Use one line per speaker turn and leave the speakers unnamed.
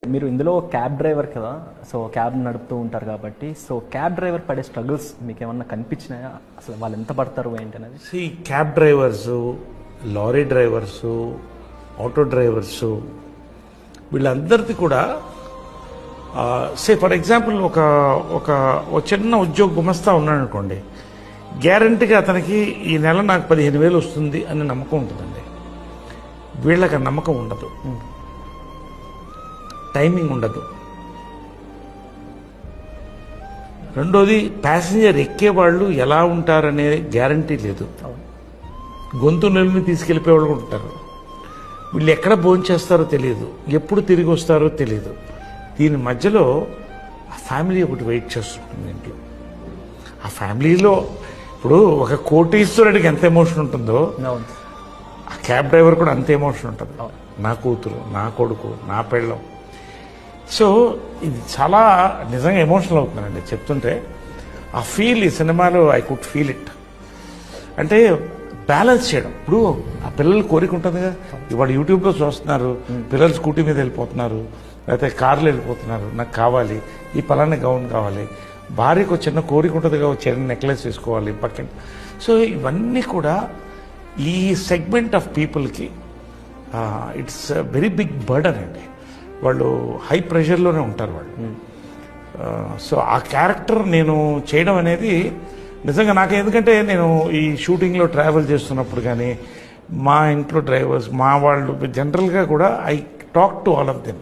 మీరు ఇందులో cab driver కదా, సో క్యాబ్ నడుపుతూ ఉంటారు కాబట్టి, సో క్యాబ్ డ్రైవర్ పడే స్ట్రగుల్స్ మీకు ఏమన్నా కనిపించినాయా? అసలు వాళ్ళు ఎంత పడతారు ఏంటి అనేది?
Cab drivers, lorry drivers, auto drivers, వీళ్ళందరిది కూడా ఫర్ ఎగ్జాంపుల్ ఒక చిన్న ఉద్యోగ గుమస్తా ఉన్నాడు అనుకోండి, గ్యారంటీగా అతనికి ఈ నెల నాకు 15,000 వస్తుంది అనే నమ్మకం ఉంటుందండి. వీళ్ళకి ఆ నమ్మకం ఉండదు, టైమింగ్ ఉండదు. రెండోది, ప్యాసింజర్ ఎక్కేవాళ్ళు ఎలా ఉంటారనే గ్యారంటీ లేదు. గొంతు నెలని తీసుకెళ్ళిపోయేవాళ్ళు కూడా ఉంటారు. వీళ్ళు ఎక్కడ భోంచేస్తారో తెలియదు, ఎప్పుడు తిరిగి వస్తారో తెలియదు. దీని మధ్యలో ఆ ఫ్యామిలీ ఒకటి వెయిట్ చేస్తుంటుంది ఇంట్లో. ఆ ఫ్యామిలీలో ఇప్పుడు ఒక కోటీశ్వరుడికి ఎంత ఎమోషన్ ఉంటుందో, ఆ క్యాబ్ డ్రైవర్ కూడా అంత ఎమోషన్ ఉంటుంది. నా కూతురు, నా కొడుకు, నా పెళ్ళం. సో ఇది చాలా నిజంగా ఎమోషనల్ అవుతుందండి చెప్తుంటే. ఆ ఫీల్ ఈ సినిమాలో ఐ కుడ్ ఫీల్ ఇట్. అంటే బ్యాలెన్స్ చేయడం. ఇప్పుడు ఆ పిల్లలు కోరిక ఉంటుంది కదా, ఇవాళ యూట్యూబ్లో చూస్తున్నారు, పిల్లలు స్కూటీ మీద వెళ్ళిపోతున్నారు, లేకపోతే కార్లు వెళ్ళిపోతున్నారు, నాకు కావాలి ఈ పలానా గౌన్ కావాలి. భార్యకు చిన్న కోరిక ఉంటుంది కదా, చిన్న నెక్లెస్ వేసుకోవాలి పక్కన. సో ఇవన్నీ కూడా ఈ సెగ్మెంట్ ఆఫ్ పీపుల్కి ఇట్స్ వెరీ బిగ్ బర్డన్ అండి. వాళ్ళు హై ప్రెషర్లోనే ఉంటారు వాళ్ళు. సో ఆ క్యారెక్టర్ నేను చేయడం అనేది నిజంగా నాకు, ఎందుకంటే నేను ఈ షూటింగ్లో ట్రావెల్ చేస్తున్నప్పుడు కానీ మా ఇంట్లో డ్రైవర్స్, మా వాళ్ళు జనరల్గా కూడా I talk to all of them.